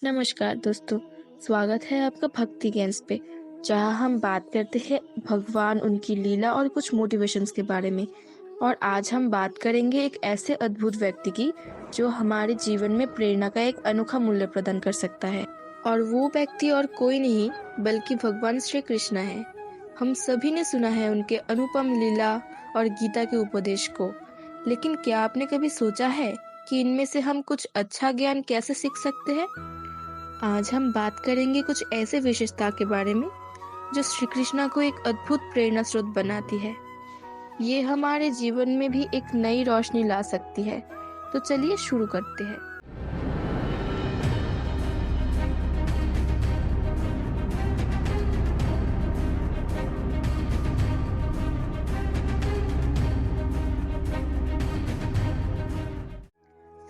नमस्कार दोस्तों, स्वागत है आपका भक्ति ज्ञान पे, जहाँ हम बात करते हैं भगवान, उनकी लीला और कुछ मोटिवेशंस के बारे में। और आज हम बात करेंगे एक ऐसे अद्भुत व्यक्ति की जो हमारे जीवन में प्रेरणा का एक अनोखा मूल्य प्रदान कर सकता है। और वो व्यक्ति और कोई नहीं बल्कि भगवान श्री कृष्ण है। हम सभी ने सुना है उनके अनुपम लीला और गीता के उपदेश को, लेकिन क्या आपने कभी सोचा है कि इनमें से हम कुछ अच्छा ज्ञान कैसे सीख सकते हैं? आज हम बात करेंगे कुछ ऐसे विशेषता के बारे में जो श्री कृष्णा को एक अद्भुत प्रेरणा स्रोत बनाती है। ये हमारे जीवन में भी एक नई रोशनी ला सकती है। तो चलिए शुरू करते हैं।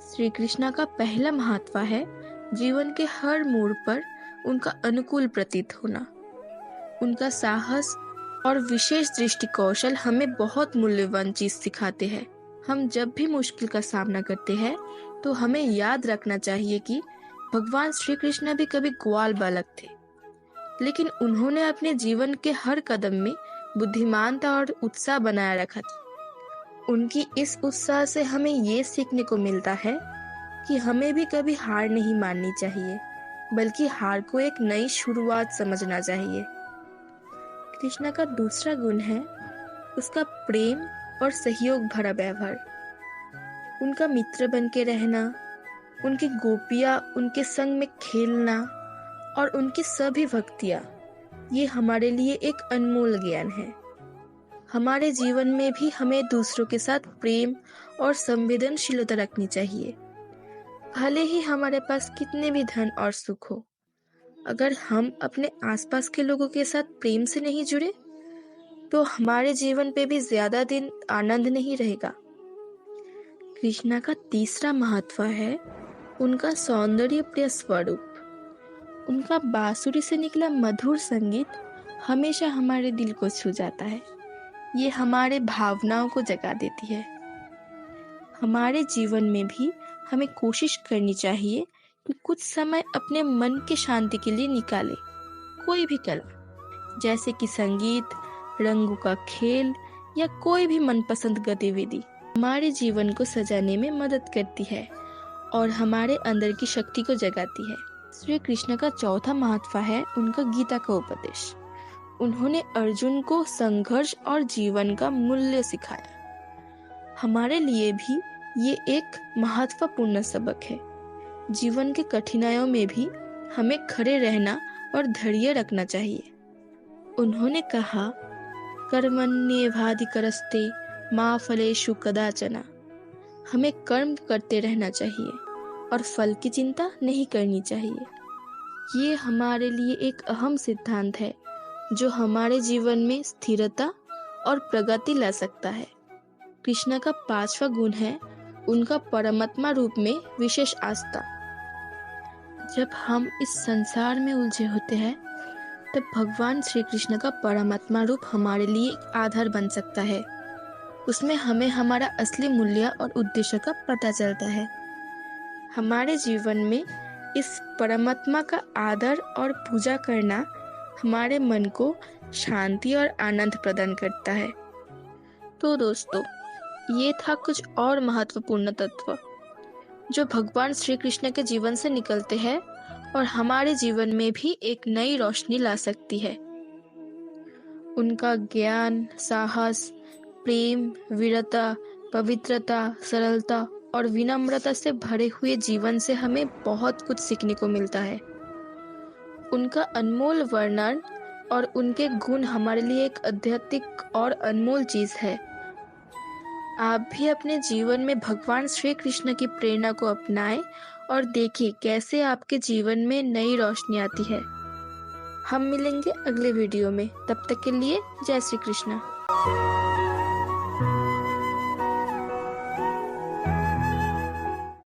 श्री कृष्णा का पहला महत्व है जीवन के हर मोड़ पर उनका अनुकूल प्रतीत होना। उनका साहस और विशेष दृष्टि कौशल हमें बहुत मूल्यवान चीज सिखाते हैं। हम जब भी मुश्किल का सामना करते हैं तो हमें याद रखना चाहिए कि भगवान श्री कृष्ण भी कभी ग्वाल बालक थे, लेकिन उन्होंने अपने जीवन के हर कदम में बुद्धिमानता और उत्साह बनाए रखा था। उनकी इस उत्साह से हमें ये सीखने को मिलता है कि हमें भी कभी हार नहीं माननी चाहिए, बल्कि हार को एक नई शुरुआत समझना चाहिए। कृष्णा का दूसरा गुण है उसका प्रेम और सहयोग भरा व्यवहार। उनका मित्र बन के रहना, उनकी गोपियां उनके संग में खेलना और उनकी सभी भक्तियां, ये हमारे लिए एक अनमोल ज्ञान है। हमारे जीवन में भी हमें दूसरों के साथ प्रेम और संवेदनशीलता रखनी चाहिए, भले ही हमारे पास कितने भी धन और सुख हो। अगर हम अपने आसपास के लोगों के साथ प्रेम से नहीं जुड़े तो हमारे जीवन पे भी ज्यादा दिन आनंद नहीं रहेगा। कृष्णा का तीसरा महत्व है उनका सौंदर्य प्रिय स्वरूप। उनका बांसुरी से निकला मधुर संगीत हमेशा हमारे दिल को छू जाता है। ये हमारे भावनाओं को जगा देती है। हमारे जीवन में भी हमें कोशिश करनी चाहिए कि कुछ समय अपने मन की शांति के लिए निकालें। कोई भी कला, जैसे कि संगीत, रंगों का खेल या कोई भी मनपसंद गतिविधि, हमारे जीवन को सजाने में मदद करती है और हमारे अंदर की शक्ति को जगाती है। श्री कृष्ण का चौथा महत्व है उनका गीता का उपदेश। उन्होंने अर्जुन को संघर्ष और जीवन का मूल्य सिखाया। हमारे लिए भी ये एक महत्वपूर्ण सबक है। जीवन के कठिनाइयों में भी हमें खड़े रहना और धैर्य रखना चाहिए। उन्होंने कहा, कर्मण्येवाधिकारस्ते मा फलेषु कदाचन। हमें कर्म करते रहना चाहिए और फल की चिंता नहीं करनी चाहिए। ये हमारे लिए एक अहम सिद्धांत है जो हमारे जीवन में स्थिरता और प्रगति ला सकता है। कृष्ण का पांचवा गुण है उनका परमात्मा रूप में विशेष आस्था। जब हम इस संसार में उलझे होते हैं तब भगवान श्री कृष्ण का परमात्मा रूप हमारे लिए एक आधार बन सकता है। उसमें हमें हमारा असली मूल्य और उद्देश्य का पता चलता है। हमारे जीवन में इस परमात्मा का आदर और पूजा करना हमारे मन को शांति और आनंद प्रदान करता है। तो दोस्तों, ये था कुछ और महत्वपूर्ण तत्व जो भगवान श्री कृष्ण के जीवन से निकलते हैं और हमारे जीवन में भी एक नई रोशनी ला सकती है। उनका ज्ञान, साहस, प्रेम, वीरता, पवित्रता, सरलता और विनम्रता से भरे हुए जीवन से हमें बहुत कुछ सीखने को मिलता है। उनका अनमोल वर्णन और उनके गुण हमारे लिए एक आध्यात्मिक और अनमोल चीज है। आप भी अपने जीवन में भगवान श्री कृष्ण की प्रेरणा को अपनाएं और देखिए कैसे आपके जीवन में नई रोशनी आती है। हम मिलेंगे अगले वीडियो में। तब तक के लिए जय श्री कृष्ण।